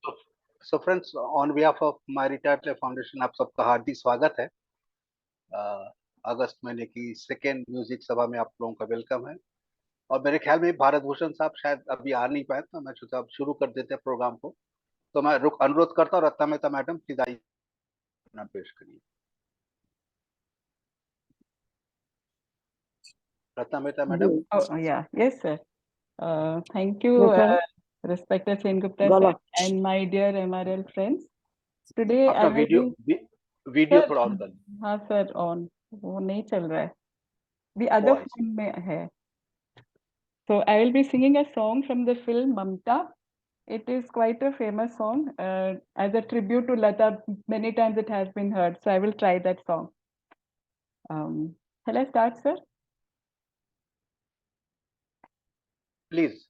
So friends, on behalf of my retired life foundation आप सबका हार्दिक स्वागत है। अगस्त महीने की सेकेंड म्यूजिक सभा में आप लोगों का वेलकम है। और मेरे ख्याल में भारत भूषण साहब शायद अभी आ नहीं पाए, तो मैं सोचा अब शुरू कर देते हैं प्रोग्राम को। तो मैं रुक अनुरोध करता हूँ, रत्ना मेहता मैडम प्लीज आइए, अपना पेश करिए। Ratna Mehta madam. Ji. Oh, yeah. Yes, sir. Thank you, Yes, sir. respected Sen Gupta sir, बोलो। and my dear MRL friends. Today I अपना will be, वीडियो sir, थोड़ा ऑन कर लीजिए। हाँ sir, on. वो नहीं चल रहा है. The O other I C. phone में है. So I will be singing a song from the film Mamta. It is quite a famous song. As a tribute to Lata, many times it has been heard. So I will try that song. Shall I start, sir? Please.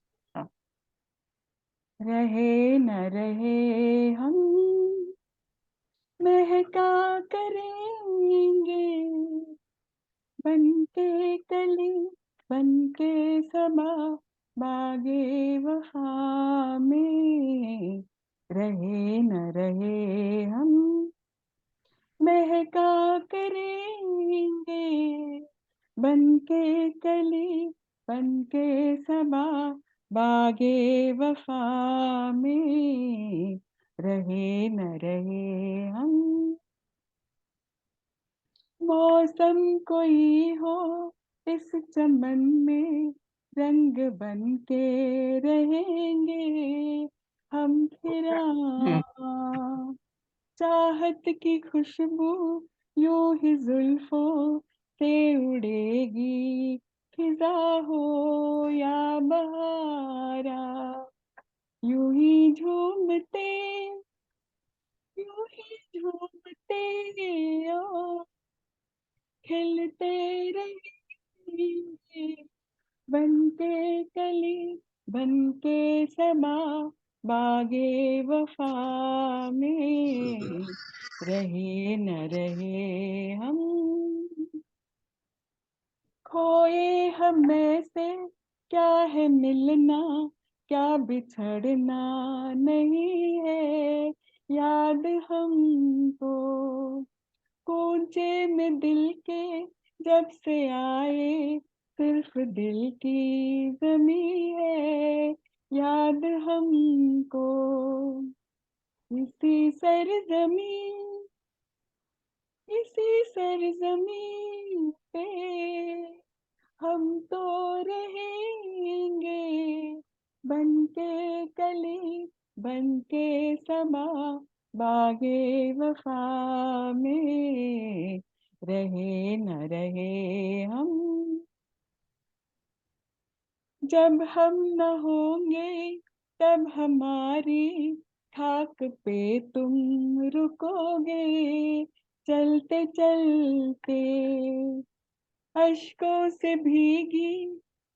रहे न रहे हम महका करेंगे, बनके कली बनके सबा बागे वफा में। रहे न रहे हम महका करेंगे, बनके कली बनके सबा बागे वफा में। रहे न रहे हम। मौसम कोई हो इस चमन में, रंग बन के रहेंगे हम खिरा। चाहत की खुशबू यूं ही जुल्फों से उड़ेगी, खिजा हो या बहारा। यूं ही झूमते यूं ही झूमते ओ खिलते रहेंगे, बनके कली बनके समा बागे वफा में। रहे न रहे हम। खोए हमें से क्या है मिलना, क्या बिछड़ना नहीं है याद हमको। कूचे में दिल के जब से आए, सिर्फ दिल की जमी है याद हमको। इसी सरजमीन इसी सरजमीन पे हम तो रहेंगे, बनके कली बनके समा बागे वफा में। रहे न रहे हम। जब हम न होंगे तब हमारी खाक पे तुम रुकोगे, चलते चलते अश्कों से भीगी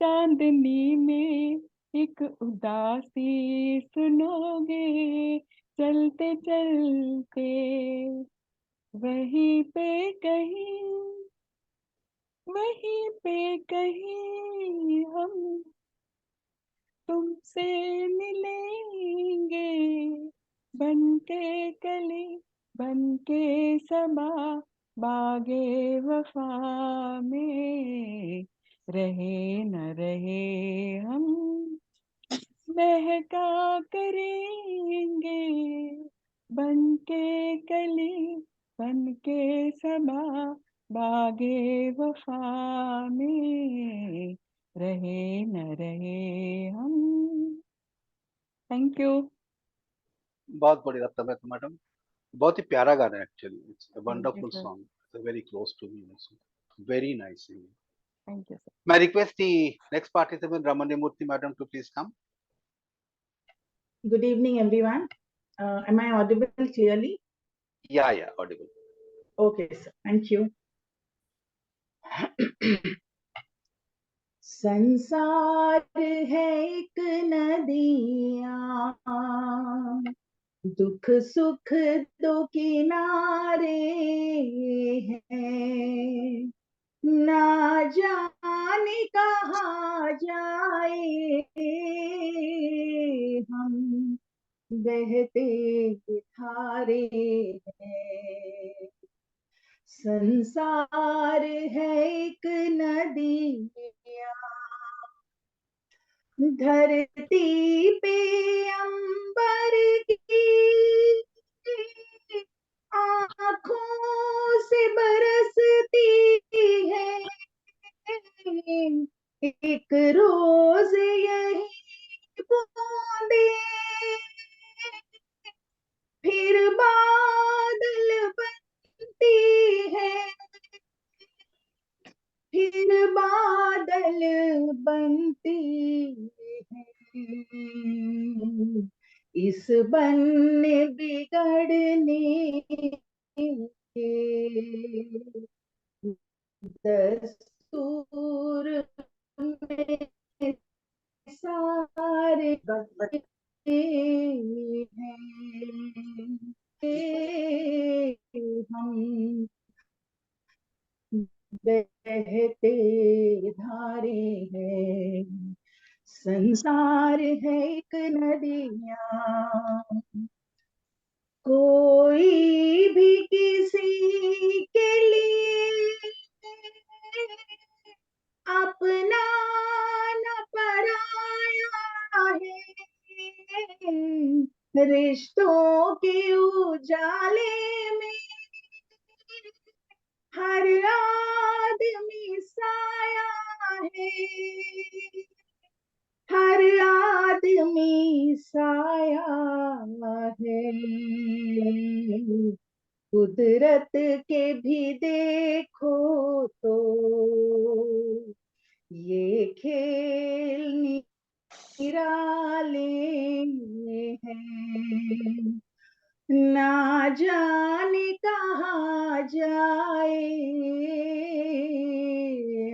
चांदनी में एक उदासी सुनोगे, चलते चलते वहीं पे कहीं वहीं पे कहीं हम तुमसे मिलेंगे, बनके कली बनके सबा बागे वफा में। रहे न रहे हम महका करेंगे, बनके कली बनके सबा बागे वफा में। रहे न रहे हम। Thank you. बहुत बढ़िया रत्ना मेहता मैडम। बहुत ही प्यारा गाना है actually. It's a thank you wonderful sir. Song, it's very close to me also. Very nice singing. Thank you sir. My request the next participant, Ramani Murthy madam, to please come. Good evening, everyone. Am I audible clearly? Yeah, audible. Okay, sir. Thank you. संसार है एक नदियाँ, दुख सुख दो किनारे हैं, ना जाने कहाँ जाए हम, बहते धारे हैं। संसार है एक नदिया, धरती पे अंबर की आंखों से बरसती है। एक रोज यही बूंदे फिर बादल बनती है, फिर बादल बनती है। इस बनने बिगड़ने के दस्तूर में सारे बदलते हैं। हम बहते धारे हैं। संसार है एक नदियाँ, कोई भी किसी के लिए अपना न पराया है। रिश्तों के उजाले में हर आदमी साया है, हर आदमी साया है। कुदरत के भी देखो तो ये खेल निराले हैं। ना जाने कहाँ जाए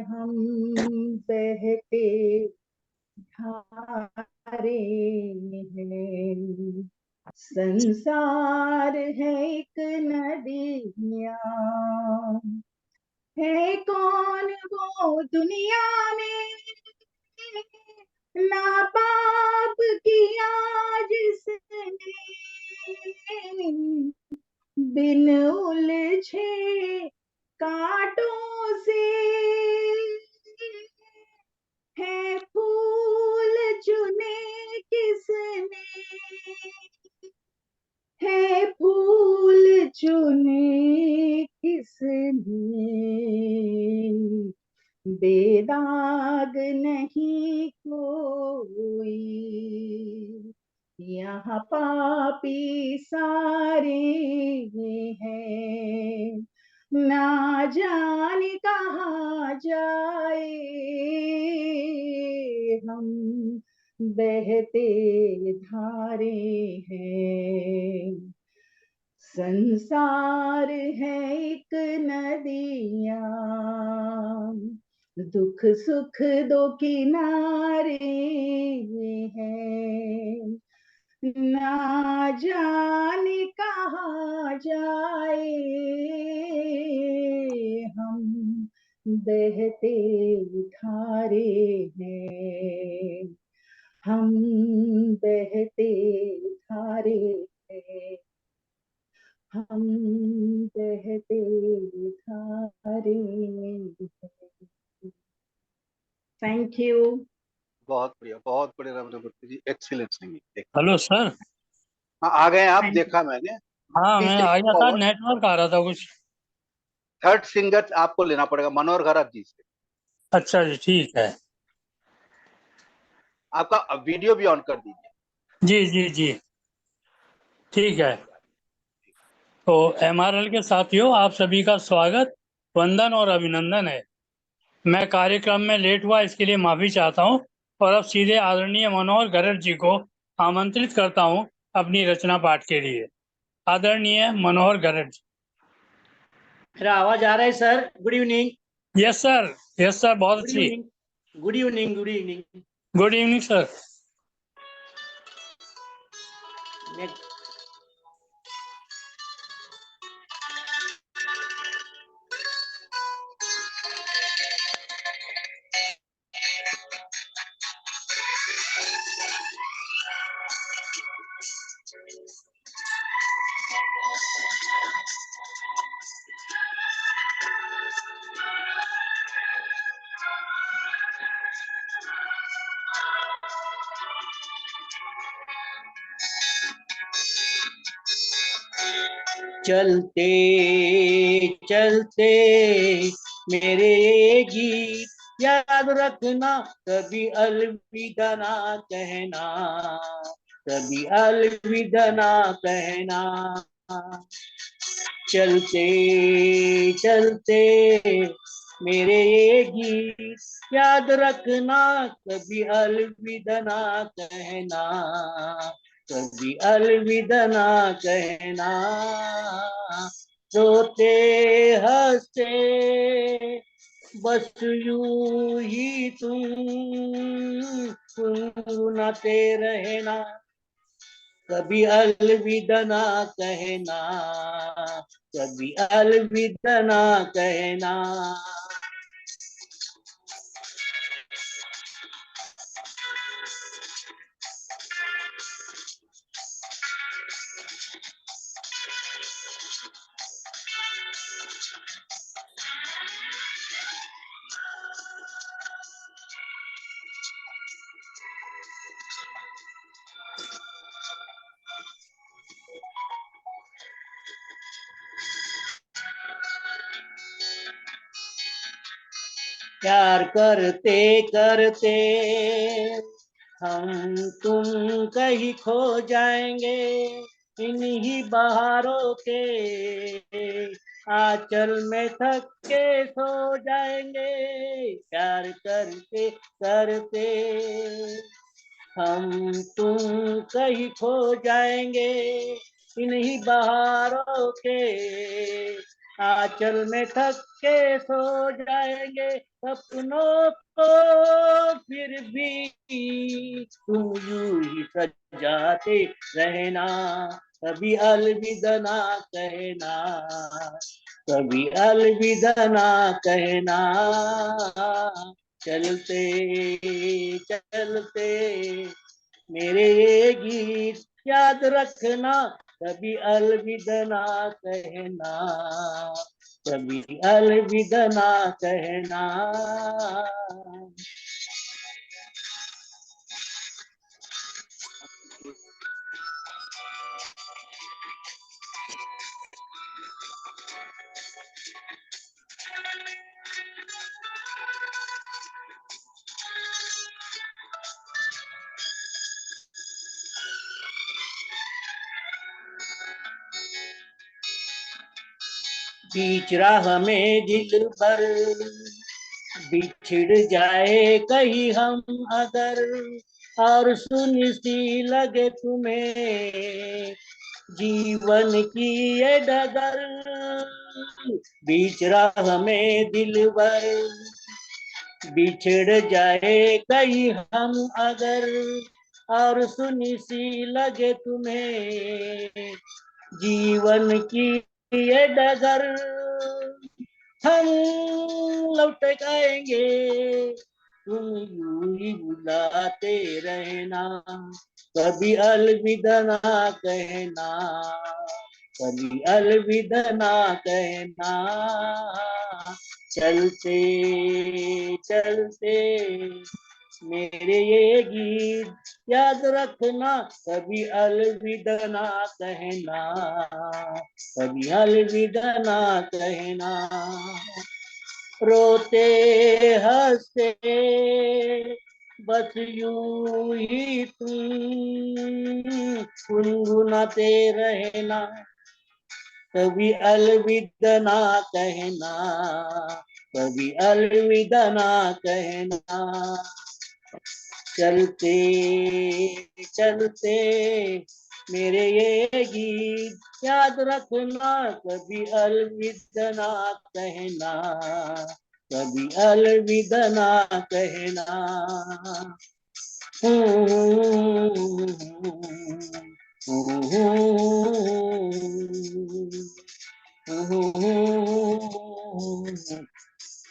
हम बहते धारे हैं। संसार है एक नदियाँ, है कौन वो दुनिया में ना पाप किया जिसने, बिन उलझे कांटों से है फूल चुने किसने, है फूल चुने किसने। बेदाग नहीं कोई, यहाँ पापी सारे हैं। ना जाने कहाँ जाए हम बहते धारे हैं। संसार है एक नदियाँ, दुख सुख दो किनारे हैं। ना जाने कहाँ जाए हम बहते धारे हैं। हम बहते धारे हैं। हम बहते धारे हैं। Thank you. बहुत बढ़िया रमणमूर्ति जी, एक्सीलेंट सिंगिंग। Hello sir. हाँ, आ गए आप, Thank देखा मैंने। हाँ प्लीज मैं टेक आ इट गया था, फॉरवर्ड। नेटवर्क आ रहा था कुछ। थर्ड सिंगर आपको लेना पड़ेगा मनोहर घरत जी से। अच्छा जी ठीक है। आपका वीडियो भी ऑन कर दीजिए। जी जी जी ठीक है। तो MRL के साथियों, आप सभी का स्वागत, वंदन और अभिनंदन है। मैं कार्यक्रम में लेट हुआ, इसके लिए माफी चाहता हूं। और अब सीधे आदरणीय मनोहर घरत जी को आमंत्रित करता हूं अपनी रचना पाठ के लिए। आदरणीय मनोहर घरत जी। मेरा आवाज आ रहा है sir? Good evening. Yes sir, बहुत गुड अच्छी। Evening. Good evening. Good evening. Good evening sir. चलते चलते मेरे ये गीत याद रखना, कभी अलविदा ना कहना, कभी अलविदा ना कहना। चलते चलते मेरे ये गीत याद रखना, कभी अलविदा ना कहना, कभी अलविदा ना कहना। रोते हंसते बस यूं ही तुम गुनगुनाते रहना, कभी अलविदा ना कहना, कभी अलविदा ना कहना। प्यार करते करते हम तुम कहीं खो जाएंगे, इन्हीं बहारों के आंचल में थक के सो जाएंगे। प्यार करते करते हम तुम कहीं खो जाएंगे, इन्हीं बहारों के आंचल में थक के सो जाएंगे। सपनों को फिर भी तुम यूं ही सजाते रहना, कभी अलविदा ना कहना, कभी अलविदा ना कहना। चलते चलते मेरे ये गीत याद रखना, कभी अलविदा ना कहना, कभी अलविदा ना कहना। बीच राह में दिल भर बिछड़ जाए कहीं हम अगर, और सुनी सी लगे तुम्हें जीवन की ये डगर। बीच राह में दिल भर बिछड़ जाए कहीं हम अगर, और सुनी सी लगे तुम्हें जीवन की ये डगर। हम लौट आएंगे, तुम यूं ही बुलाते रहना, कभी अलविदा ना कहना, कभी अलविदा ना कहना। चलते चलते मेरे ये गीत याद रखना, कभी अलविदा ना कहना, कभी अलविदा ना कहना। रोते हंसते बस यूं ही तुम गुनगुनाते रहना, कभी अलविदा ना कहना, कभी अलविदा ना कहना। चलते चलते मेरे ये गीत याद रखना, कभी अलविदा ना कहना, कभी अलविदा ना कहना।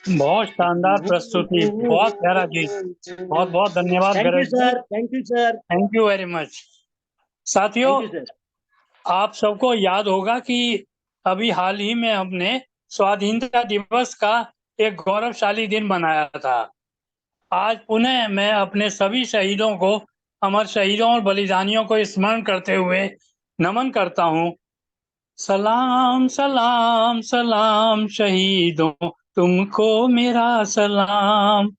बहुत शानदार प्रस्तुति, बहुत प्यारा गीत। बहुत बहुत धन्यवाद thank you Garaj ji, sir, thank you sir, thank you very much. साथियों, थैंक यू सर। आप सबको याद होगा कि अभी हाल ही में हमने स्वाधीनता दिवस का एक गौरवशाली दिन मनाया था। आज पुनः मैं अपने सभी शहीदों को अमर शहीदों और बलिदानियों को स्मरण करते हुए नमन करता हूँ। सलाम सलाम सलाम शहीदों तुमको मेरा सलाम,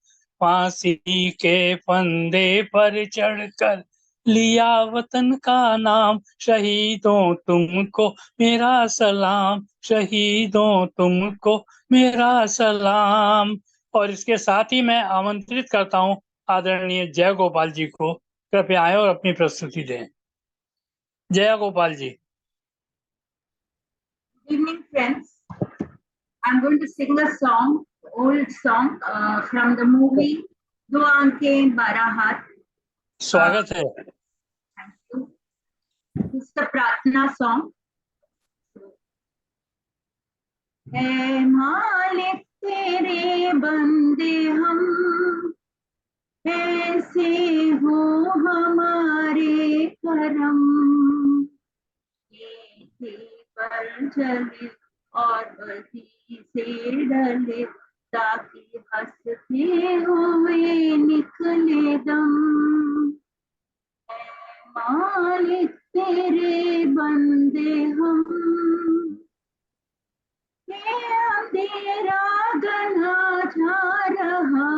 फांसी के फंदे पर चढ़कर लिया वतन का नाम, शहीदों तुमको मेरा सलाम, शहीदों तुमको मेरा सलाम। और इसके साथ ही मैं आमंत्रित करता हूँ आदरणीय जय गोपाल जी को, कृपया आए और अपनी प्रस्तुति दें। जय Gopal ji. Good evening, friends. I'm going to sing a song, old song from the movie दो आंखें बारह हाथ. स्वागत है। Thank you. This is the प्रार्थना song. ऐ मालिक तेरे बंदे हम, ऐसे हो हमारे करम, ये पर चले और बदी से डले, ताकि हंसते हुए निकले दम। ऐ मालिक तेरे बंदे हम, ये अंधेरा घना छा रहा,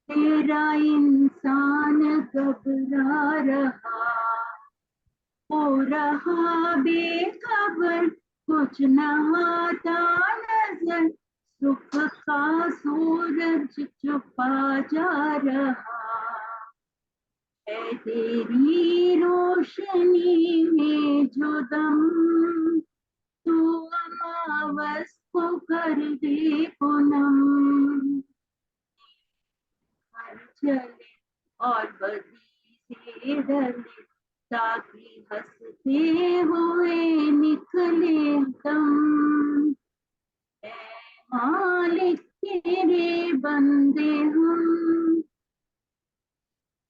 तेरा इंसान घबरा रहा, हो रहा बेखबर, कुछ न आता नजर, सुख का सूरज छुपा जा रहा है, तेरी रोशनी में जो दम, तू अमावस को कर दे पूनम, हर चले और बदी से डले, ताकि हंसते हुए निकले दम। ऐ मालिक तेरे बंदे हम,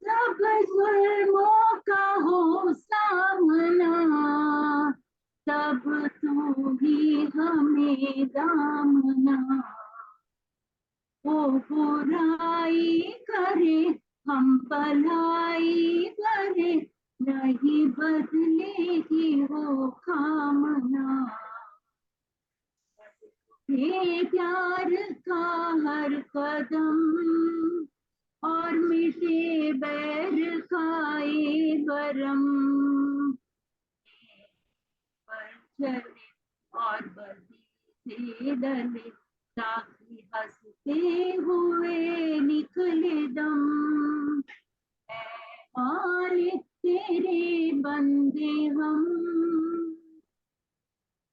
सब जुल्मों का हो सामना, तब तू ही हमें दामना, वो बुराई करे हम भलाई करे, नहीं बदलेगी वो कामना, ये प्यार का हर कदम, और मिटे बैर का ये भरम, पर चले और बदी से डले, ताकि हंसते हुए निकले दम। ऐ मालिक तेरे बंदे हम,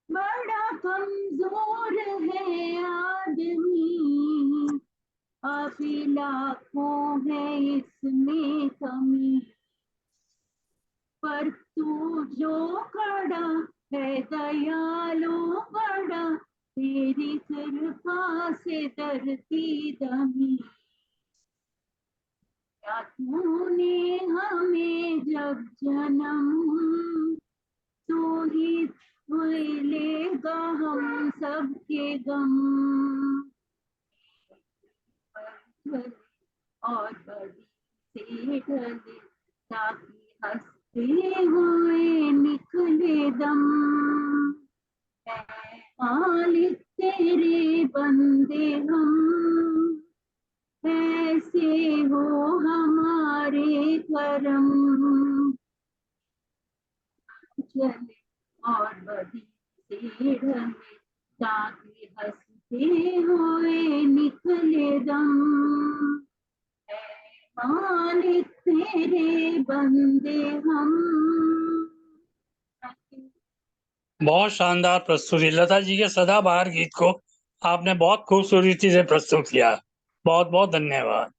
बड़ा कमजोर है आदमी, अभी लाखों है इसमें कमी, पर तू जो खड़ा है दयालु बड़ा, तेरी कृपा से धरती दमी, क्या तूने हमें जब जन्म, तू ही लेगा हम सबके गम, और बदी से डले, ताकि हंसते हुए निकले दम। ऐ मालिक तेरे बंदे हम, ऐसे हो हमारे करम, चले और बदी से डले, ताकि हंसते हुए निकले दम। ऐ मालिक तेरे बंदे हम। बहुत शानदार प्रस्तुति। लता जी के सदाबहार गीत को आपने बहुत खूबसूरती से प्रस्तुत किया, बहुत बहुत धन्यवाद।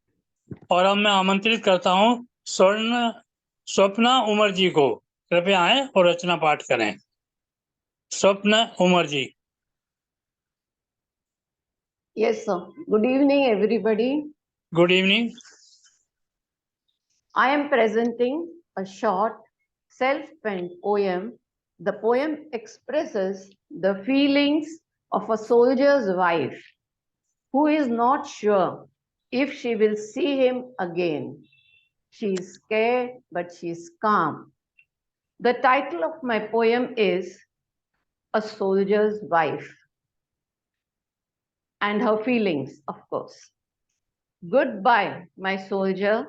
और अब मैं आमंत्रित करता हूँ स्वप्ना उमर जी को, कृपया आए और रचना पाठ करें। स्वप्ना उमर जी। Yes, sir. Good evening, everybody. Good evening. I am presenting a short self-penned poem. The poem expresses the feelings of a soldier's wife who is not sure if she will see him again. She is scared, but she is calm. The title of my poem is A Soldier's Wife, and her feelings, of course. Goodbye, my soldier.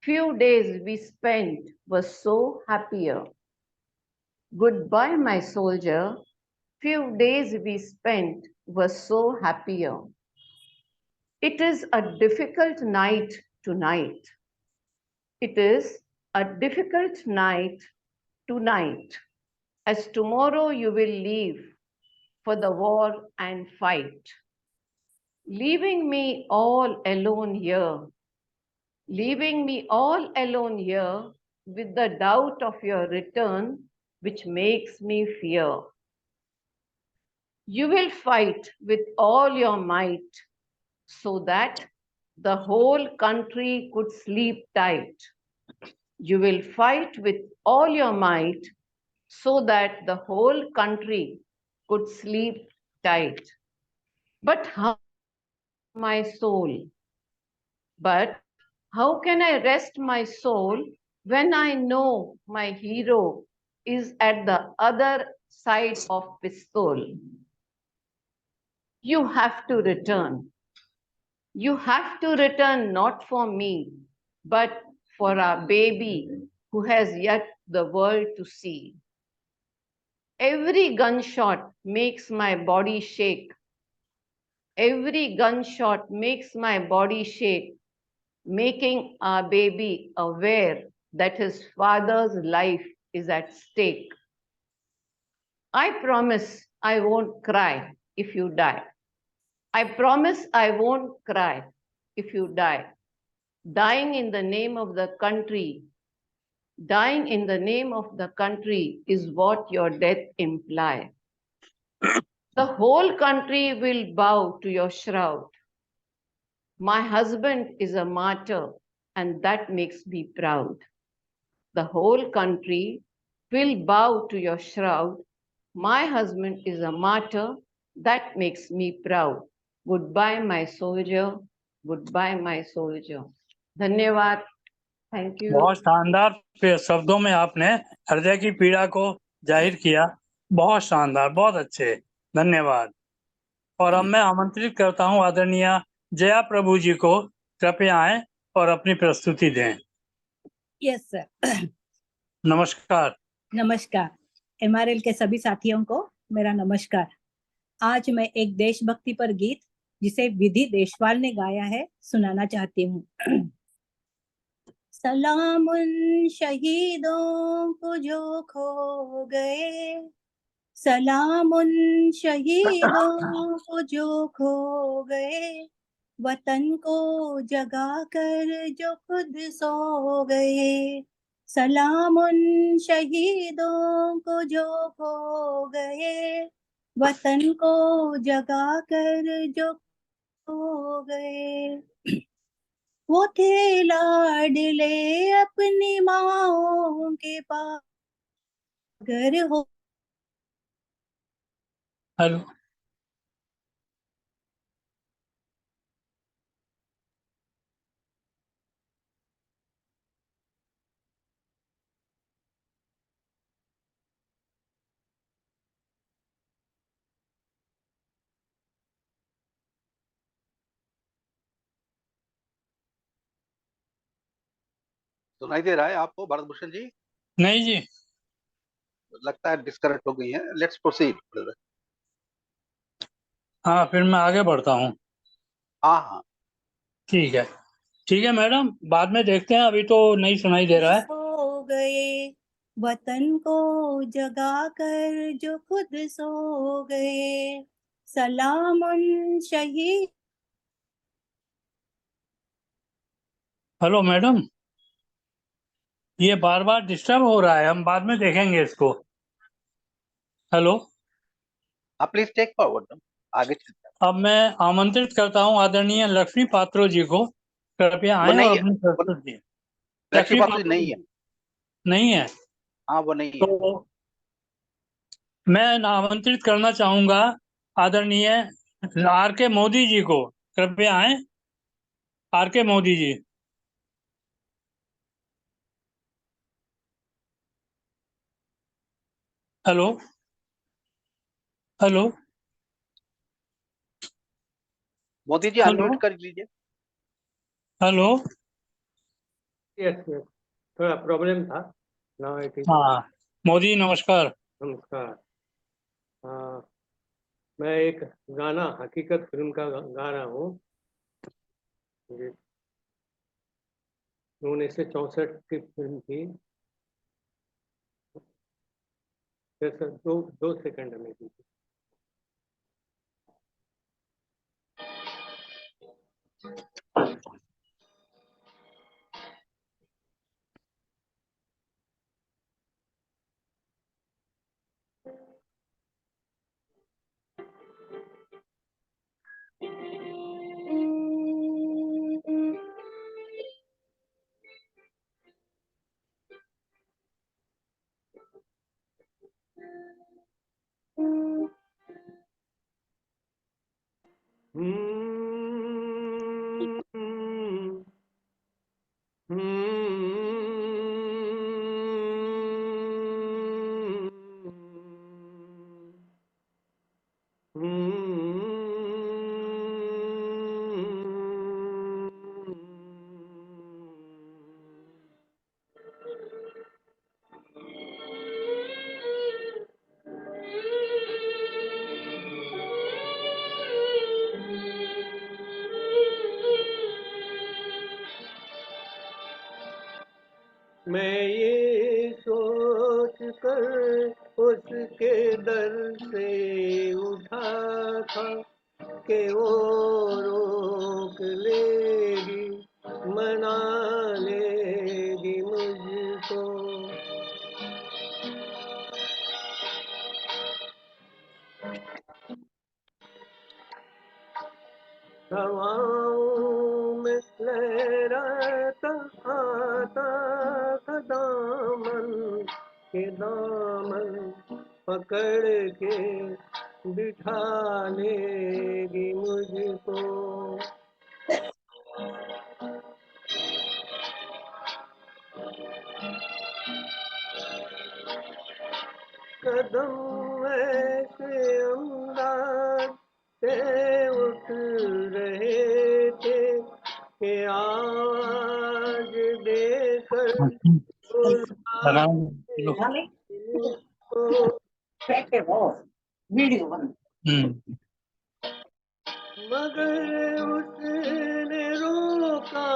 Few days we spent were so happier. Goodbye, my soldier. Few days we spent were so happier. It is a difficult night tonight. It is a difficult night tonight, as tomorrow you will leave for the war and fight, leaving me all alone here, leaving me all alone here with the doubt of your return, which makes me fear. You will fight with all your might so that the whole country could sleep tight. You will fight with all your might so that the whole country could sleep tight. But how, my soul? But how can I rest my soul when I know my hero is at the other side of pistol? You have to return. You have to return not for me, but for our baby who has yet the world to see. Every gunshot makes my body shake. Every gunshot makes my body shake, making our baby aware that his father's life is at stake. I promise I won't cry if you die. I promise I won't cry if you die. Dying in the name of the country, dying in the name of the country is what your death implies. The whole country will bow to your shroud. My husband is a martyr, and that makes me proud. The whole country will bow to your shroud. My husband is a martyr, that makes me proud. Goodbye, my soldier. Goodbye, my soldier. धन्यवाद. Thank you. बहुत शानदार शब्दों में आपने हृदय की पीड़ा को जाहिर किया। बहुत शानदार, बहुत अच्छे, धन्यवाद। और अब मैं आमंत्रित करता हूं आदरणीय जया प्रभु जी को, कृपया आए और अपनी प्रस्तुति दें। Yes sir. नमस्कार। नमस्कार। MRL के सभी साथियों को मेरा नमस्कार। आज मैं एक देशभक्ति पर गीत जिसे विधि देशवाल ने गाया है सुनाना चाहती हूँ। सलाम उन शहीदों को जो खो गए, सलाम उन शहीदों को जो खो गए, वतन को जगा कर जो खुद सो गए। सलाम उन शहीदों को जो खो गए, वतन को जगा कर जो खो गए। वो थे लाडले अपनी माँओं के पास, अगर हो। हेलो। सुनाई दे रहा है आपको भरत भूषण जी? नहीं जी, लगता है डिस्कनेक्ट हो गई है। Let's proceed. हाँ, फिर मैं आगे बढ़ता हूँ। हाँ हाँ, ठीक है, ठीक है मैडम, बाद में देखते हैं, अभी तो नहीं सुनाई दे रहा है। सो गए, वतन को जगा कर जो खुद सो गए। सलाम उन शहीद। हेलो मैडम, ये बार बार डिस्टर्ब हो रहा है, हम बाद में देखेंगे इसको। हेलो। आप प्लीज टेक फॉरवर्ड, आगे चलते हैं। अब मैं आमंत्रित करता हूँ आदरणीय लक्ष्मी पात्रो जी को, कृपया वो आए नहीं और है, अपनी प्रस्तुति दें। लक्ष्मी पात्रो जी नहीं जी है। नहीं है? हाँ वो नहीं है। तो मैं आमंत्रित करना चाहूंगा आदरणीय RK मोदी जी को, कृपया आए। RK Modi ji. Hello hello Modi ji hello unmute कर लीजिए। हेलो। यस यस, थोड़ा प्रॉब्लम था। Now it is. हाँ, मोदी नमस्कार। नमस्कार। हाँ, मैं एक गाना हकीकत फिल्म का गा रहा हूँ। 1964 की फिल्म थी। सर दो सेकंड में दीजिए। मैं ये सोच कर उसके दर से उठा था कि वो रोक लेगी, मना लेगी मुझको। हवाओं में लहराता आता था दामन के दामन पकड़ के बिठा लेगी मुझको। कदम ऐसे अंदाज से उठ रहे थे कि आज देकर मगर उसने रोका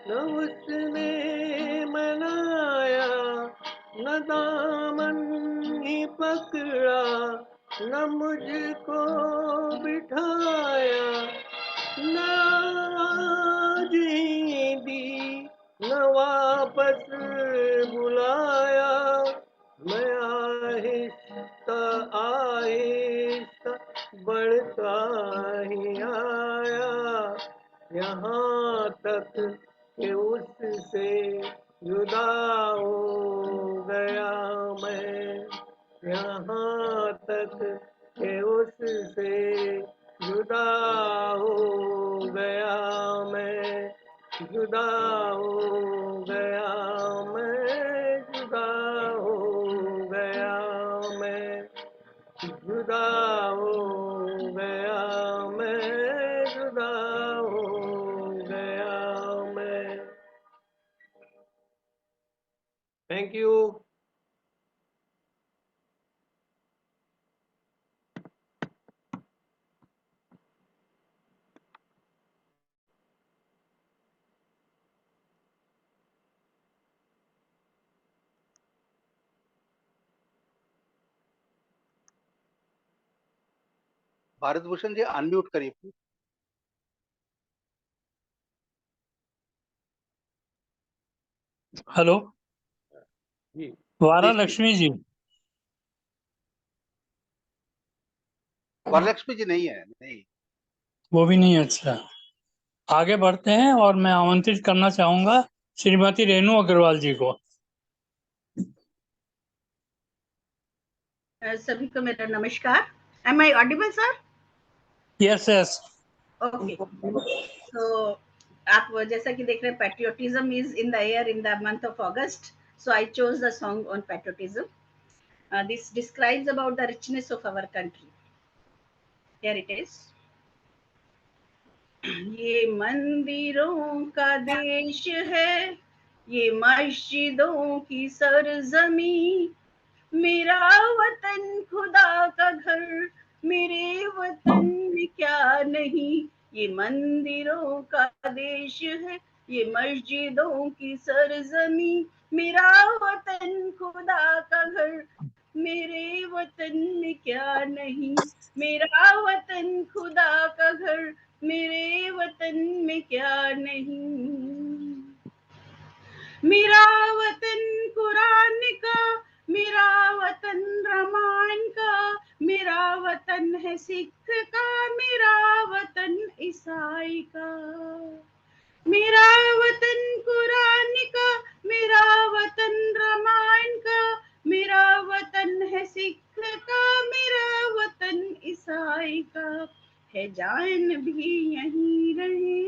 न उसने मनाया, न दामन ही पकड़ा न मुझको बिठाया, न आवाज़ ही दी न वापस बुलाया। मैं आहिस्ता आहिस्ता बढ़ता ही आया, यहाँ तक कि उससे जुदा हो गया मैं, यहाँ तक कि उससे जुदा हो गया मैं, जुदा हो गया मैं, जुदा हो गया मैं, जुदा हो गया मैं, जुदा हो गया मैं। Thank you. Bharat Bhushan ji unmute करिए प्लीज। हेलो जी वारा प्लीज लक्ष्मी जी। वरलक्ष्मी जी नहीं है, नहीं। वो भी नहीं। अच्छा, आगे बढ़ते हैं और मैं आमंत्रित करना चाहूंगा श्रीमती रेणु अग्रवाल जी को। सभी को मेरा नमस्कार। Am I audible, sir? Yes yes. Okay. So, आप जैसा कि देख रहे हैं, patriotism is in the air in the month of August. So I chose the song on patriotism. This describes about the richness of our country. Here it is. ये मंदिरों का देश है, ये मस्जिदों की सरजमी, मेरा वतन खुदा का घर, मेरे वतन में क्या नहीं। ये मंदिरों का देश है, ये मस्जिदों की सरजमी, मेरा वतन खुदा का घर, मेरे वतन में क्या नहीं। मेरा वतन खुदा का घर, मेरे वतन में क्या नहीं। मेरा वतन कुरान का, मेरा वतन रामायण का, मेरा वतन है सिख का, मेरा वतन ईसाई का। मेरा वतन कुरान का, मेरा वतन रामायण का, मेरा वतन है सिख का, मेरा वतन ईसाई का। है जैन भी यहीं रहे,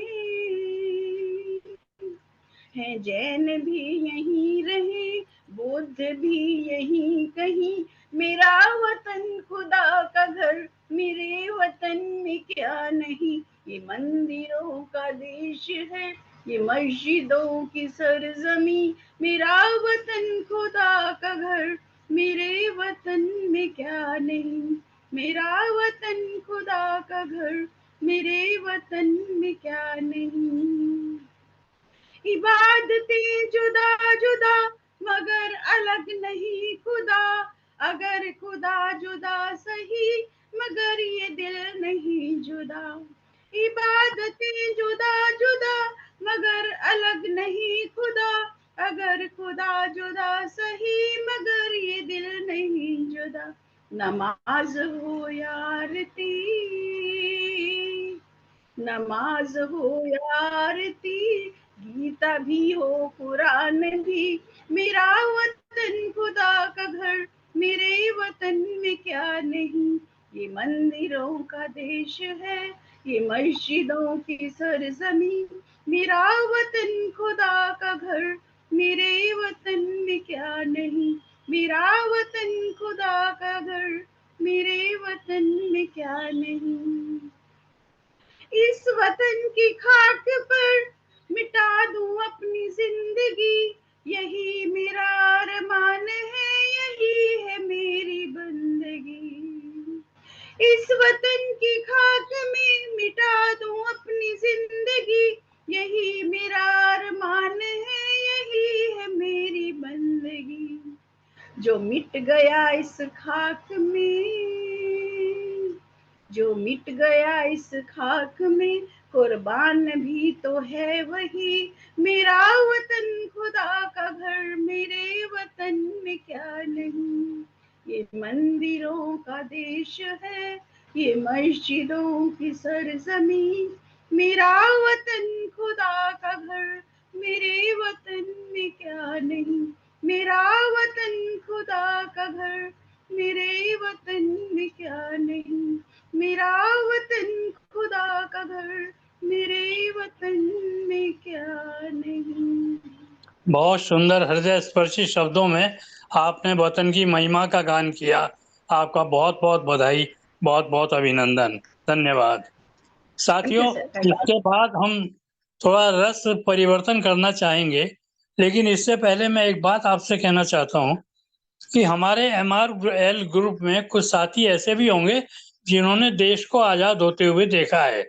है जैन भी यहीं रहे, बौद्ध भी यहीं कहीं, मेरा वतन खुदा का घर, मेरे वतन में क्या नहीं। ये मंदिरों का देश है, ये मस्जिदों की सरजमी, मेरा वतन खुदा का घर, मेरे वतन में क्या नहीं। मेरा वतन खुदा का घर, मेरे वतन में क्या नहीं। इबादतें जुदा जुदा मगर अलग नहीं खुदा, अगर खुदा जुदा सही मगर ये दिल नहीं जुदा। इबादतें जुदा जुदा मगर अलग नहीं खुदा, अगर खुदा जुदा सही मगर ये दिल नहीं जुदा। नमाज हो या आरती, नमाज हो या आरती, गीता भी हो कुरान भी, मेरा वतन खुदा का घर, मेरे वतन में क्या नहीं। ये मंदिरों का देश है, ये मस्जिदों की सरजमी, मेरा वतन खुदा का घर, मेरे वतन में क्या नहीं। मेरा वतन खुदा का घर, मेरे वतन में क्या नहीं। इस वतन की खाक पर मिटा दूं अपनी जिंदगी, यही मेरा अरमान है, यही है मेरी बंदगी। इस वतन की खाक में मिटा दूं अपनी जिंदगी, यही मेरा अरमान है, यही है मेरी बंदगी। जो मिट गया इस खाक में, जो मिट गया इस खाक में, कुर्बान भी तो है वही, मेरा वतन खुदा का घर, मेरे वतन में क्या नहीं। ये मंदिरों का देश है, ये मस्जिदों की सरजमी, मेरा वतन खुदा का घर, मेरे वतन में क्या नहीं। मेरा वतन खुदा का घर, मेरे वतन में क्या नहीं। मेरा वतन खुदा का घर, मेरे वतन में क्या नहीं। बहुत सुंदर हृदय स्पर्शी शब्दों में आपने वतन की महिमा का गान किया। आपका बहुत बहुत बधाई, बहुत बहुत अभिनंदन, धन्यवाद। साथियों, इसके बाद हम थोड़ा रस परिवर्तन करना चाहेंगे, लेकिन इससे पहले मैं एक बात आपसे कहना चाहता हूं कि हमारे MRL ग्रुप में कुछ साथी ऐसे भी होंगे जिन्होंने देश को आजाद होते हुए देखा है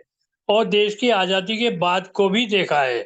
और देश की आजादी के बाद को भी देखा है।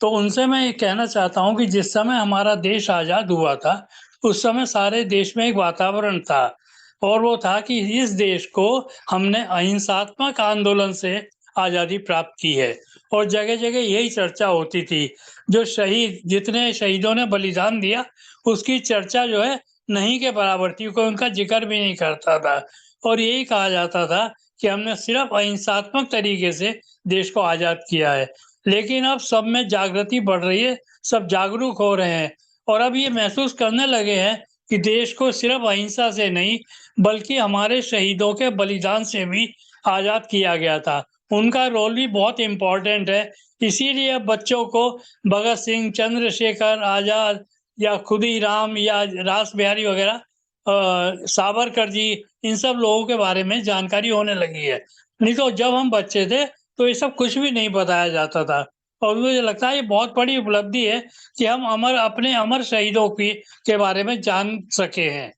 तो उनसे मैं ये कहना चाहता हूं कि जिस समय हमारा देश आजाद हुआ था, उस समय सारे देश में एक वातावरण था और वो था कि इस देश को हमने अहिंसात्मक आंदोलन से आजादी प्राप्त की है और जगह जगह यही चर्चा होती थी। जो शहीद, जितने शहीदों ने बलिदान दिया, उसकी चर्चा जो है नहीं के बराबर थी, कोई उनका जिक्र भी नहीं करता था और यही कहा जाता था कि हमने सिर्फ अहिंसात्मक तरीके से देश को आजाद किया है। लेकिन अब सब में जागृति बढ़ रही है, सब जागरूक हो रहे हैं और अब ये महसूस करने लगे हैं कि देश को सिर्फ अहिंसा से नहीं बल्कि हमारे शहीदों के बलिदान से भी आजाद किया गया था। उनका रोल भी बहुत इम्पोर्टेंट है, इसीलिए अब बच्चों को भगत सिंह, चंद्रशेखर आजाद या खुदीराम या रास बिहारी वगैरह सावरकर जी, इन सब लोगों के बारे में जानकारी होने लगी है। नहीं तो जब हम बच्चे थे तो ये सब कुछ भी नहीं बताया जाता था। और मुझे लगता है ये बहुत बड़ी उपलब्धि है कि हम अपने अमर शहीदों के बारे में जान सके हैं।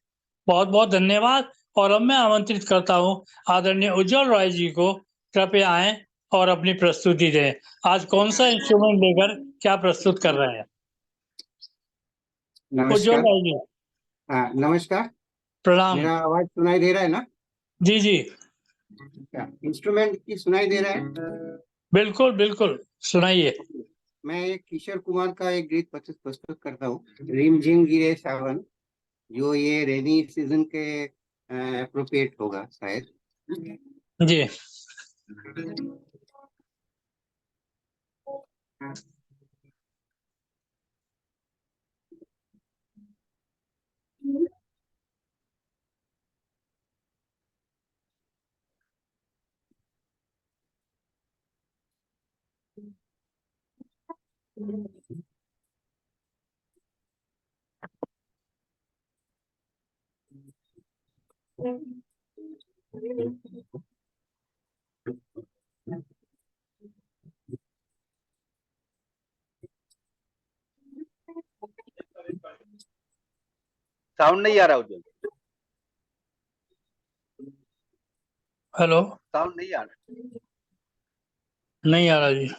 बहुत बहुत धन्यवाद। और अब मैं आमंत्रित करता हूँ आदरणीय उज्जवल रॉय जी को, कृपया आए और अपनी प्रस्तुति दें। आज कौन सा इंस्ट्रूमेंट लेकर क्या प्रस्तुत कर रहे हैं? उज्जवल नमस्कार। रॉय जी, हाँ, नमस्कार। प्रणाम। मेरा आवाज सुनाई दे रहा है ना? जी जी, इंस्ट्रूमेंट की सुनाई दे रहा है? बिल्कुल बिल्कुल, सुनाइए। मैं एक किशोर कुमार का एक गीत प्रस्तुत करता हूँ, रिम झिम गिरे सावन, जो ये रेनी सीजन के अप्रोप्रिएट होगा शायद। जी, साउंड नहीं आ रहा उज्जवल, हेलो, साउंड नहीं आ रहा। नहीं आ रहा जी।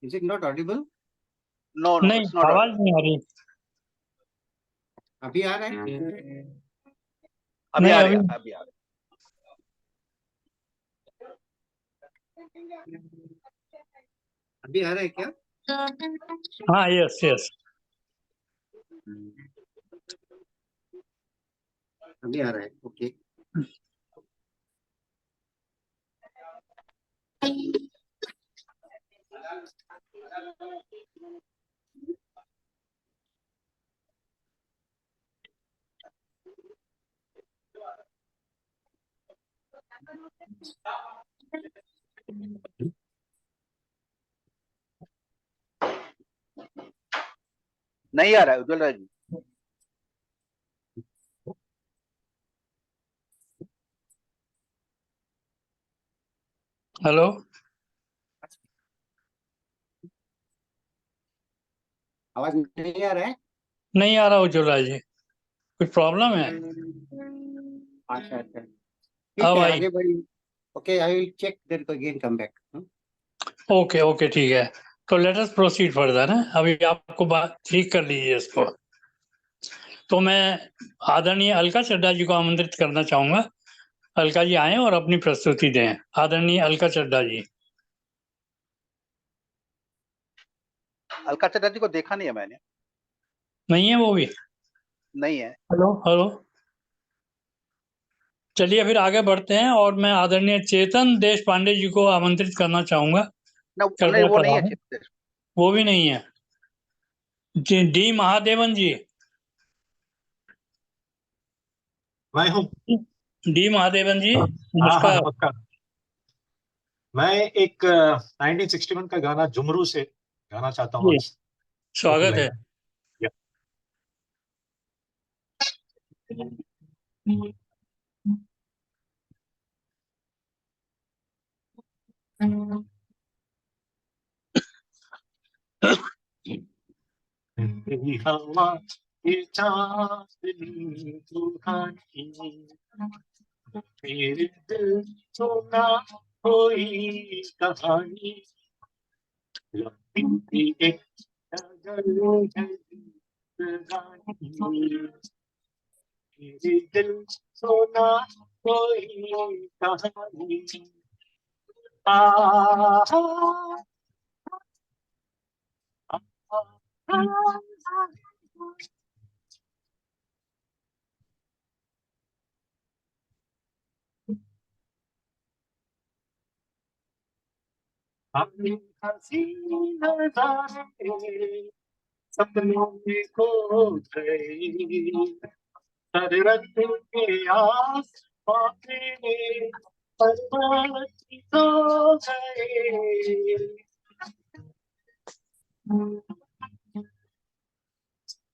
Is it not audible? No no, नहीं, इट्स नॉट आवाज ऑडिबल। नहीं आ रही। अभी आ रहा है? अभी नहीं, आ अभी रहा है, अभी आ रहा अभी आ रहा है क्या? हाँ, यस यस। अभी आ रहा है, ओके। नहीं आ रहा है उज्जवल राय जी। हेलो, आवाज नहीं आ रहा है? नहीं आ रहा उज्जवल राय जी, कुछ प्रॉब्लम है? अच्छा अच्छा, ठीक अब है, आई। आगे बढ़िए। Okay, I will check then again come back. Okay okay, ठीक है। तो लेट अस प्रोसीड फर्दर है। अभी आपको बात ठीक कर लीजिए इसको। तो मैं आदरणीय अलका चड्ढा जी को आमंत्रित करना चाहूंगा। अलका जी आए और अपनी प्रस्तुति दें। आदरणीय अलका चड्ढा जी। अलका चटर्जी को देखा नहीं है मैंने। नहीं है वो भी? नहीं है। हेलो हेलो, चलिए फिर आगे बढ़ते हैं और मैं आदरणीय चेतन देश पांडे जी को आमंत्रित करना चाहूंगा। नहीं, कृपया वो नहीं है पधारें। चित्तेश। वो भी नहीं है। डी महादेवन जी। मैं हूँ। डी महादेवन जी, हाँ हाँ, नमस्कार। नमस्कार। मैं एक 1961 का गाना झुमरू से गाना चाहता हूँ जी, आज। स्वागत है। या। तेरी हवा ये चांदनी सुहानी, मेरे दिल सुना कोई कहानी, लंबी एक नजर है जिंदगानी, मेरे दिल सुना कोई कहानी। आ अपनी हंसी नजारे सपनों में खो गए, सरहद के आस पास परवान सो गए,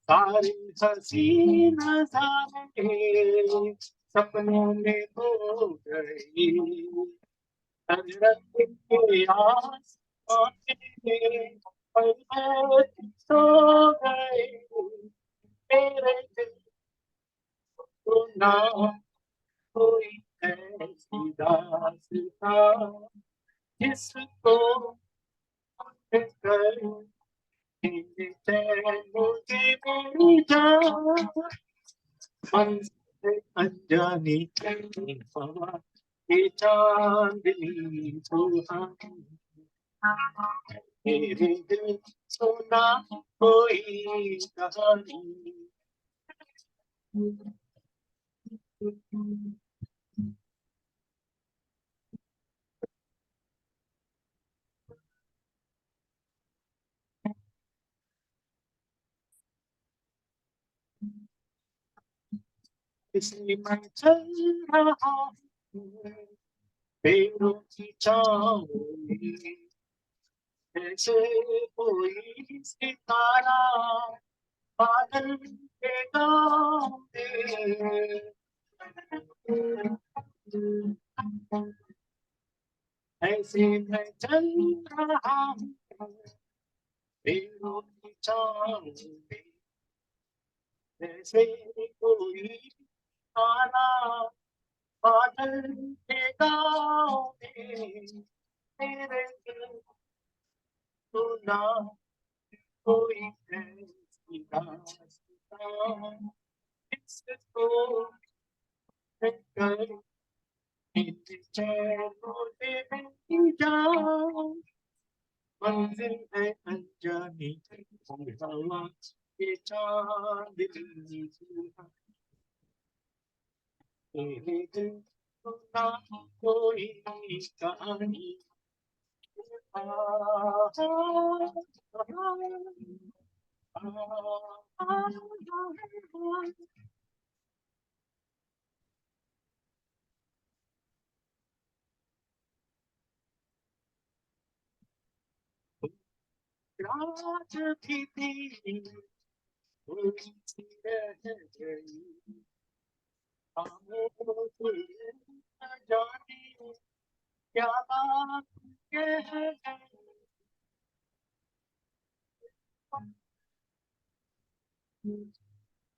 सारी हंसी नजारे सपनों में हो गई, हजरत के आसमां में पल में सो गए, मेरे दिल को ना कोई ऐसी दास्तां जिसको कर मुझे मेरी जान, मंजिल अनजानी हवा के चांदनी सुहानी, मेरे दिल सुना कोई कहानी। इसलिए मैं चल रहा हूँ पेड़ों की छाँव में, जैसे कोई सितारा बादल के गाँव में। ऐसे मैं चल रहा हूँ पेड़ों की छाँव में, जैसे कोई तारा बादल के गाँव में, मेरे दिल को ना कोई ऐसी दास्तां जिसको कर चैन मुझे मेरी जान, मंजिल है अनजानी हवा के चांदनी सुहानी, मेरे दिल को ना कोई कहानी। रात भी दिन थोड़ी सी रह गई, खामोश न जाने क्या बात कह गई,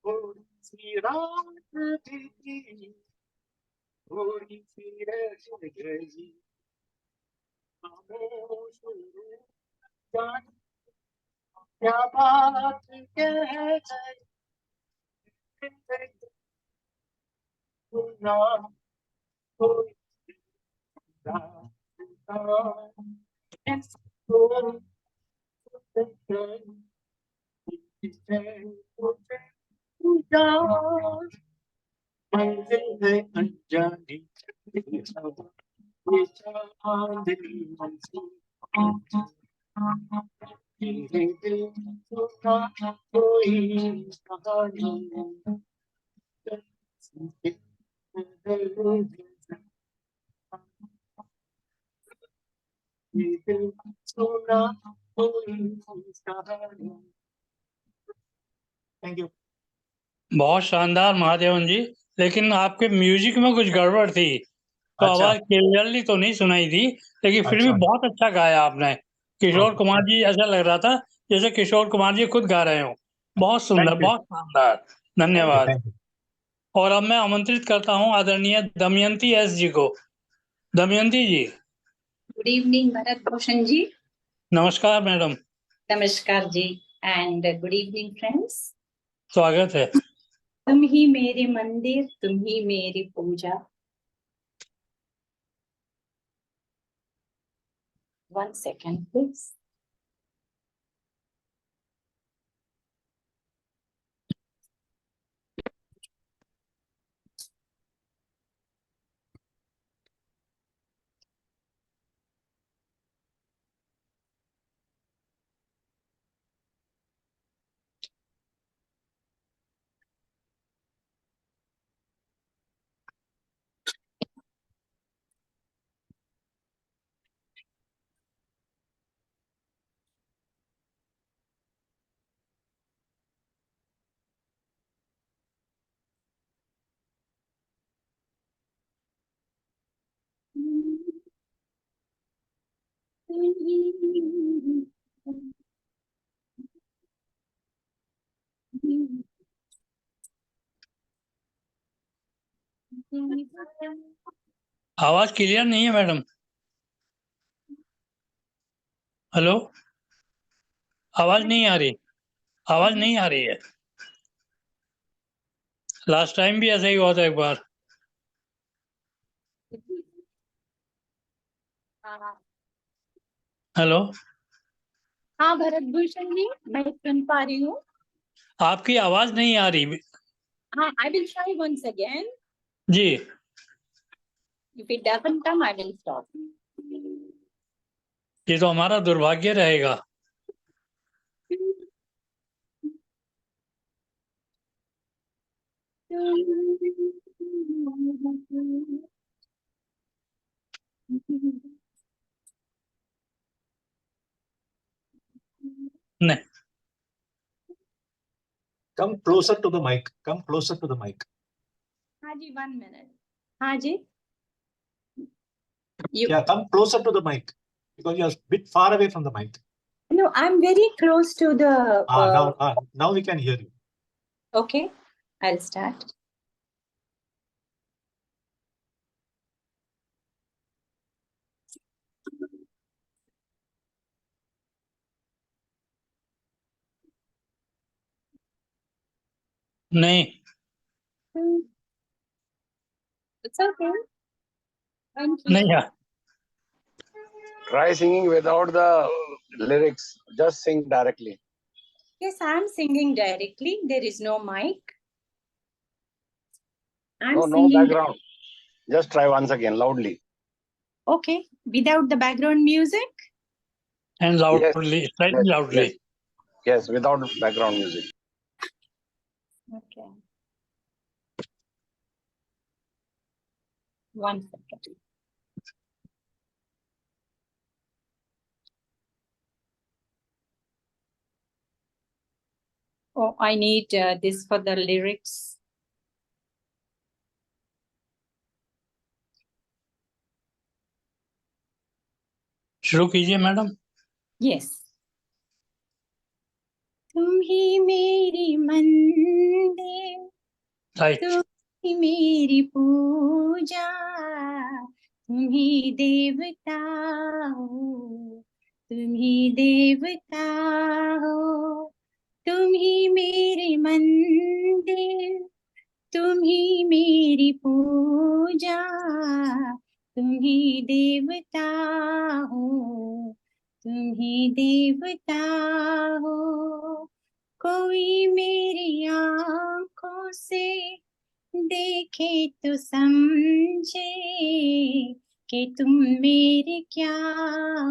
थोड़ी सी रात भी थी थोड़ी सी रह गई, खामोश न जाने क्या बात कह गई, सुना कोई दास्तां जिसको कर जान, मंजिल है अनजानी हवा के चांदनी मंजिल, मेरे दिल को ना कोई कहानी। Thank you. बहुत शानदार महादेवन जी, लेकिन आपके म्यूजिक में कुछ गड़बड़ थी, तो अच्छा। आवाज क्लियरली तो नहीं सुनाई दी, लेकिन फिर भी अच्छा। बहुत अच्छा गाया आपने। किशोर ओके। कुमार जी ऐसा लग रहा था जैसे किशोर कुमार जी खुद गा रहे हो। बहुत सुंदर, थैंक यू। बहुत शानदार, थैंक यू। धन्यवाद। Thank you. और अब मैं आमंत्रित करता हूँ आदरणीय दमयंती एस जी को। दमयंती जी, गुड इवनिंग भरत भूषण जी। नमस्कार मैडम। नमस्कार जी एंड गुड इवनिंग फ्रेंड्स। स्वागत है। तुम ही मेरे मंदिर, तुम ही मेरी पूजा। 1 second please। आवाज क्लियर नहीं है मैडम। हेलो, आवाज नहीं आ रही, आवाज नहीं आ रही है। लास्ट टाइम भी ऐसा ही हुआ था एक बार। हेलो, हाँ भरत भूषण जी, मैं सुन पा रही हूँ। आपकी आवाज नहीं आ रही हाँ, I will try once again. Ji. If it doesn't come, I will stop. ये तो हमारा दुर्भाग्य रहेगा। नहीं, Come closer to the mic. Come closer to the mic. हाँ जी, 1 minute. हाँ जी. You, Yeah, come closer to the mic because you're a bit far away from the mic. no, I'm very close to the. Now we can hear you. Okay, I'll start. नहीं, It's okay. Thank you. नहीं यार। Try singing without the lyrics. Just sing directly. Yes, I'm singing directly. There is no mic. I'm No singing. background. Just try once again loudly. Okay, without the background music. And loudly, Yes, slightly yes, loudly. Yes, without background music. Okay. 1 second. Oh, I need this for the lyrics. शुरू कीजिए madam. Yes. तुम ही मेरी मंदिर, right. तुम ही मेरी पूजा, तुम ही देवता हो, तुम ही देवता हो, तुम ही मेरी मंदिर, तुम ही मेरी पूजा, तुम ही देवता हो, तुम ही देवता हो। कोई मेरी आँखों से देखे तो समझे कि तुम मेरे क्या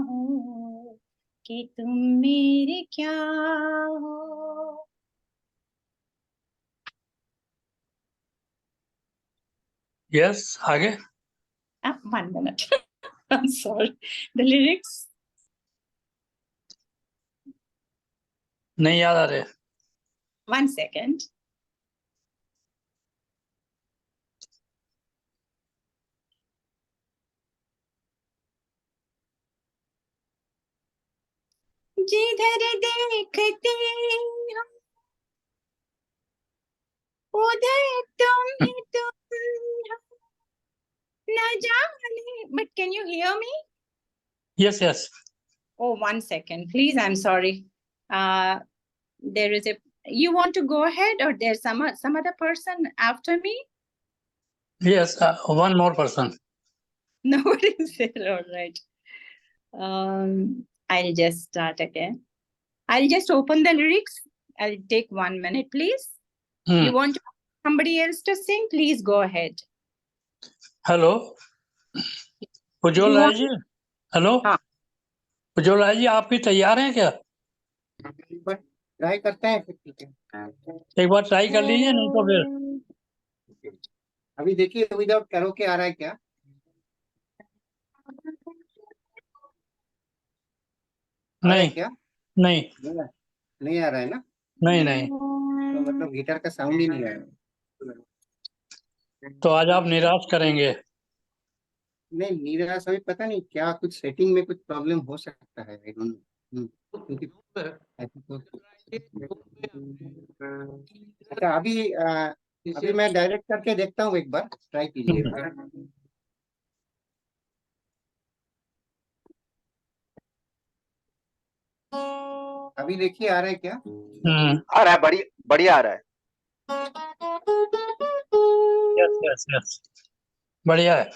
हो, कि तुम मेरे क्या हो। यस, आगे। 1 minute. I'm sorry. The lyrics. नहीं याद आ रहे। 1 second. जिधर देखते हो उधर तुम ही तुम हो, न जाने. But can you hear me? Yes, yes. Oh, 1 second, please. I'm sorry. There is a. You want to go ahead, or there's some other person after me? Yes, one more person. Nobody is there. All right. I'll just start again. I'll just open the lyrics. I'll take 1 minute, please. You want somebody else to sing? Please go ahead. Hello, Ujjwal Rai ji. Hello, हाँ. उज्ज्वल राय जी, आप भी तैयार हैं क्या? Try करते हैं फिर, ठीक है। एक बार ट्राई कर लीजिए, नहीं तो फिर। अभी देखिए विदाउट कैरोके आ रहा है क्या? नहीं क्या? नहीं नहीं आ रहा है ना? नहीं नहीं। तो मतलब गिटार का साउंड ही नहीं आ रहा है। तो आज आप निराश करेंगे। नहीं नीरज, अभी पता नहीं क्या कुछ सेटिंग में कुछ प्रॉब्लम हो सकता है, I don't know। क्योंकि ऐसे तो अच्छा अभी मैं डायरेक्ट करके देखता हूँ, एक बार ट्राई कीजिए। अभी देखिए आ रहा है क्या? आ रहा है, बढ़िया बढ़िया आ रहा है। यस यस यस, बढ़िया है।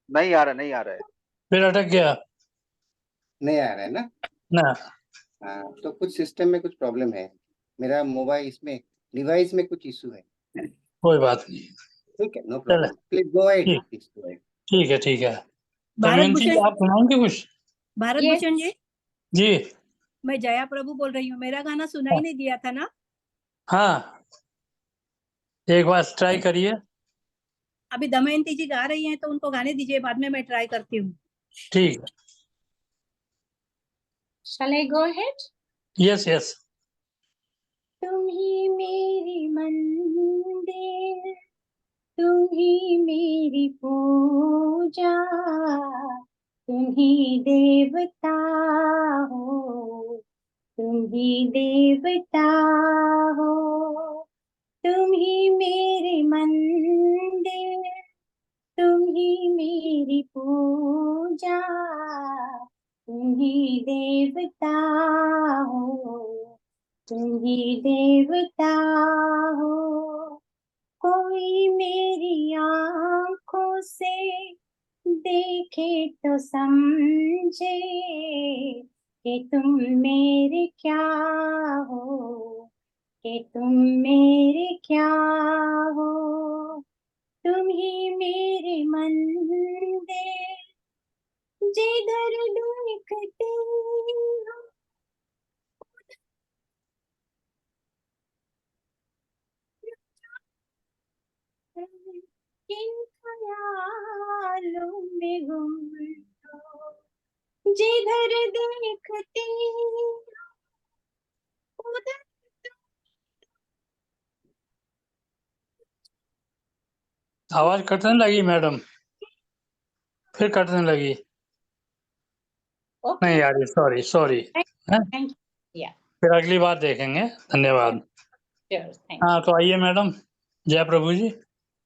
नहीं आ रहा, नहीं आ रहा है। फिर अटक गया नहीं आ रहा है ना? ना? हाँ, तो कुछ सिस्टम में कुछ प्रॉब्लम है, मेरा मोबाइल इसमें डिवाइस में कुछ इशू है। कोई बात नहीं, ठीक है, नो चले प्रॉब्लम, प्लीज गो अहेड, ठीक, प्लीज गो अहेड। ठीक है ठीक है। भारत दमयंती जी, भूषण, आप सुनाएंगे कुछ? भारत Yes. भूषण जी, जी मैं जया प्रभु बोल रही हूँ। मेरा गाना सुनाई नहीं दिया था ना? हाँ, एक बार ट्राई करिए। अभी दमयंती जी गा रही हैं तो उनको गाने दीजिए, बाद में मैं ट्राई करती हूँ। ठीक है, Shall I go ahead? Yes yes. तुम ही मेरी मंदिर, तुम ही मेरी पूजा, तुम ही देवता हो, तुम ही देवता हो, तुम ही मेरे मंदिर, तुम ही मेरी पूजा, तुम ही देवता हो, तुम ही देवता हो। कोई मेरी आँखों से देखे तो समझे कि तुम मेरे क्या हो, कि तुम मेरे क्या हो। तुम ही मेरे मंदिर, जिधर ढूंढते हो किन ख्यालों में गुम हो, जिधर देखते हो उधर आवाज कटने लगी मैडम, फिर कटने लगी। Okay. नहीं आ रही, sorry sorry. Thank you. Yeah, फिर अगली बार देखेंगे, धन्यवाद। sure. Thank हाँ तो आइए मैडम, जय प्रभु जी।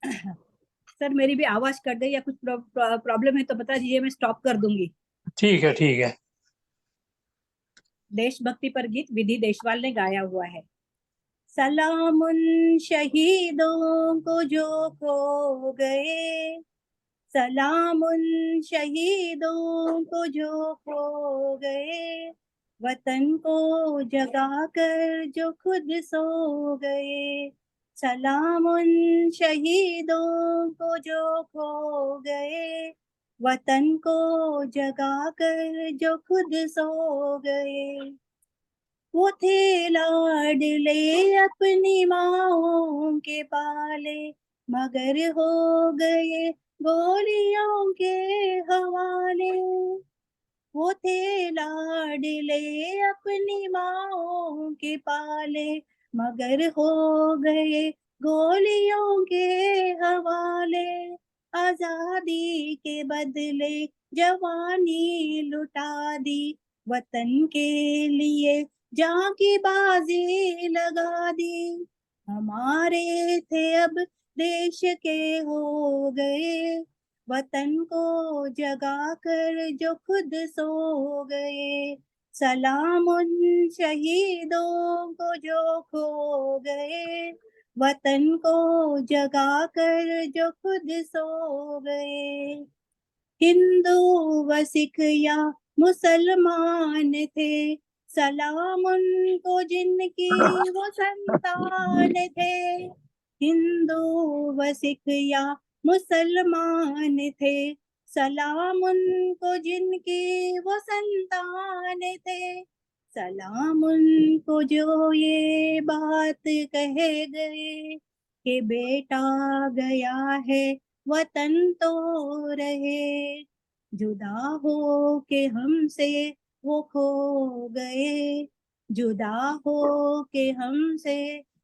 सर मेरी भी आवाज कट गई या कुछ प्रॉब्लम है तो बता दीजिए, मैं स्टॉप कर दूंगी। ठीक है ठीक है। देशभक्ति पर गीत विधि देशवाल ने गाया हुआ है। सलाम उन शहीदों को जो खो गए, सलाम उन शहीदों को जो खो गए, वतन को जगा कर जो खुद सो गए। सलाम उन शहीदों को जो खो गए, वतन को जगा कर जो खुद सो गए। वो थे लाडले अपनी माओं के पाले, मगर हो गए गोलियों के हवाले। वो थे लाडले अपनी माओं के पाले, मगर हो गए गोलियों के हवाले। आजादी के बदले जवानी लुटा दी, वतन के लिए जान की बाजी लगा दी। हमारे थे अब देश के हो गए, वतन को जगा कर जो खुद सो गए। सलाम उन शहीदों को जो खो गए, वतन को जगा कर जो खुद सो गए। हिंदू व सिख या मुसलमान थे, सलाम उनको जिनकी वो संतान थे। हिंदू व सिख या मुसलमान थे, सलाम उनको जिनकी वो संतान थे। सलाम उनको जो ये बात कहे गए कि बेटा गया है वतन तो रहे। जुदा हो के हमसे वो खो गए, जुदा हो के हमसे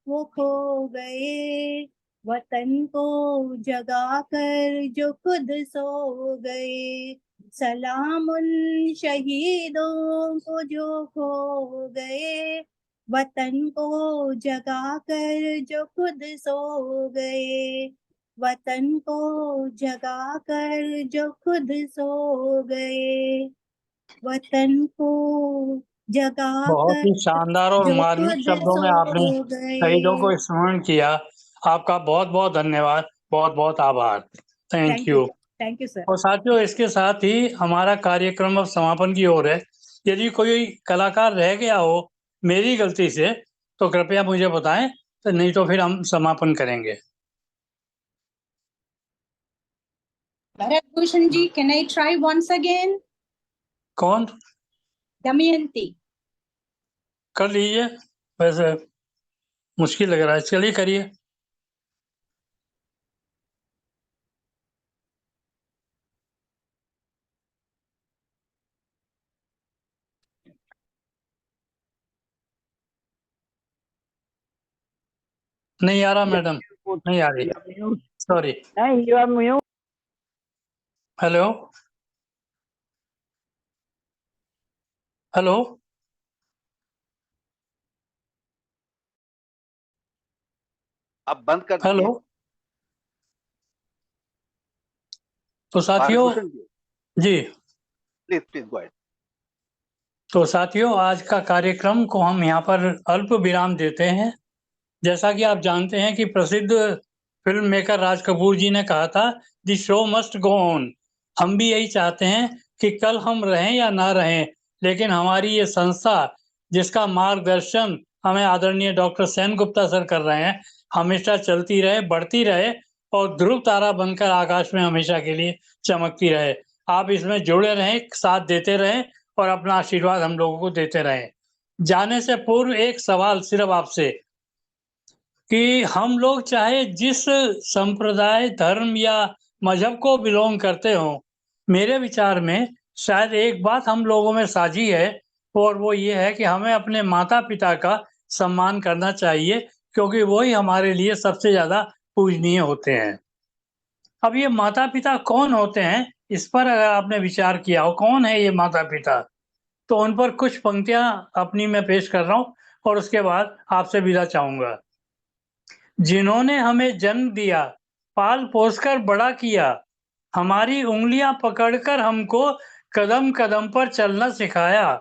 वो खो गए, वतन को जगा कर जो खुद सो गए। सलाम उन शहीदों को जो खो गए, वतन को जगा कर जो खुद सो गए, वतन को जगा कर जो खुद सो गए, वतन को जगा बहुत कर ही शानदार और जो मार्मिक खुद शब्दों में आपने सो शहीदों को गए। स्मरण किया। आपका बहुत बहुत धन्यवाद, बहुत बहुत आभार। Thank you. Thank you sir. और साथियों, इसके साथ ही हमारा कार्यक्रम अब समापन की ओर है। यदि कोई कलाकार रह गया हो मेरी गलती से तो कृपया मुझे बताएं, तो नहीं तो फिर हम समापन करेंगे। Bharat Bhushan ji, can I try once again? कौन? Damayanti. कर लीजिए, वैसे मुश्किल लग रहा है, चलिए करिए। नहीं आ रहा मैडम, नहीं आ रही, सॉरी। हेलो हेलो आप बंद कर हेलो। दीजिए। तो साथियों, भारतभूषण जी, जी, प्लीज प्लीज गो अहेड। तो साथियों, आज का कार्यक्रम को हम यहाँ पर अल्प विराम देते हैं। जैसा कि आप जानते हैं कि प्रसिद्ध फिल्म मेकर राज कपूर जी ने कहा था, the show must go on. हम भी यही चाहते हैं कि कल हम रहें या ना रहें, लेकिन हमारी ये संस्था जिसका मार्गदर्शन हमें आदरणीय डॉक्टर सेन गुप्ता सर कर रहे हैं, हमेशा चलती रहे, बढ़ती रहे और ध्रुव तारा बनकर आकाश में हमेशा के लिए चमकती रहे। आप इसमें जुड़े रहें, साथ देते रहें और अपना आशीर्वाद हम लोगों को देते रहें। जाने से पूर्व एक सवाल सिर्फ आपसे, कि हम लोग चाहे जिस संप्रदाय, धर्म या मजहब को बिलोंग करते हो, मेरे विचार में शायद एक बात हम लोगों में साझी है, और वो ये है कि हमें अपने माता पिता का सम्मान करना चाहिए, क्योंकि वही हमारे लिए सबसे ज्यादा पूजनीय होते हैं। अब ये माता पिता कौन होते हैं, इस पर अगर आपने विचार किया हो, कौन है ये माता पिता, तो उन पर कुछ पंक्तियां अपनी मैं पेश कर रहा हूँ और उसके बाद आपसे विदा चाहूंगा। जिन्होंने हमें जन्म दिया, पाल पोस कर बड़ा किया, हमारी उंगलियां पकड़कर हमको कदम कदम पर चलना सिखाया,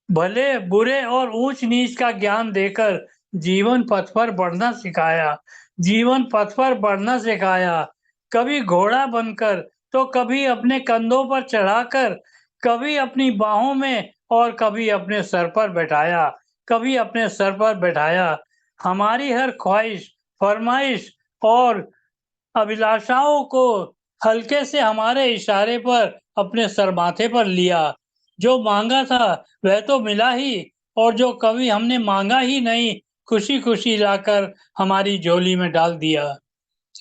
भले बुरे और ऊंच नीच का ज्ञान देकर जीवन पथ पर बढ़ना सिखाया, जीवन पथ पर बढ़ना सिखाया, कभी घोड़ा बनकर तो कभी अपने कंधों पर चढ़ाकर, कभी अपनी बाहों में और कभी अपने सर पर बैठाया, कभी अपने सर पर बैठाया, हमारी हर ख्वाहिश, फरमाइश और अभिलाषाओं को हल्के से हमारे इशारे पर अपने सर माथे पर लिया। जो मांगा था वह तो मिला ही, और जो कभी हमने मांगा ही नहीं, खुशी खुशी लाकर हमारी झोली में डाल दिया।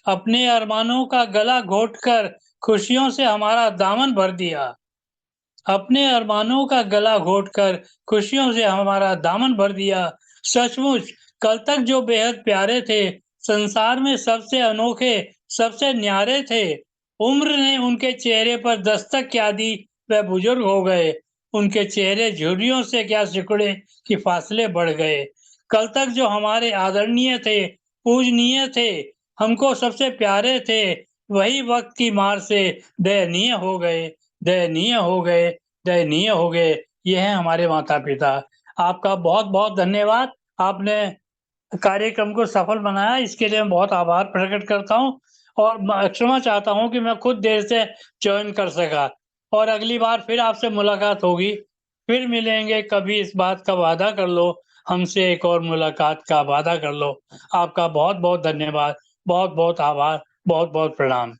अपने अरमानों का गला घोटकर खुशियों से हमारा दामन भर दिया, अपने अरमानों का गला घोटकर खुशियों से हमारा दामन भर दिया। सचमुच कल तक जो बेहद प्यारे थे, संसार में सबसे अनोखे, सबसे न्यारे थे, उम्र ने उनके चेहरे पर दस्तक क्या दी, वह बुजुर्ग हो गए। उनके चेहरे झुर्रियों से क्या सिकुड़े कि फासले बढ़ गए। कल तक जो हमारे आदरणीय थे, पूजनीय थे, हमको सबसे प्यारे थे, वही वक्त की मार से दयनीय हो गए, दयनीय हो गए, दयनीय हो गए। ये हैं हमारे माता पिता। आपका बहुत बहुत धन्यवाद, आपने कार्यक्रम को सफल बनाया, इसके लिए मैं बहुत आभार प्रकट करता हूँ और क्षमा चाहता हूँ कि मैं खुद देर से ज्वाइन कर सका। और अगली बार फिर आपसे मुलाकात होगी, फिर मिलेंगे कभी, इस बात का वादा कर लो, हमसे एक और मुलाकात का वादा कर लो। आपका बहुत बहुत धन्यवाद, बहुत बहुत आभार, बहुत बहुत प्रणाम।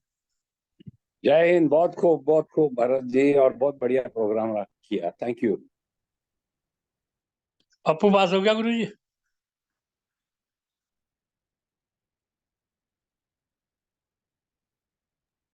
जय हिंद। बहुत खूब भरत जी, और बहुत बढ़िया प्रोग्राम किया। Thank you. पप्पू पास हो गया गुरु जी?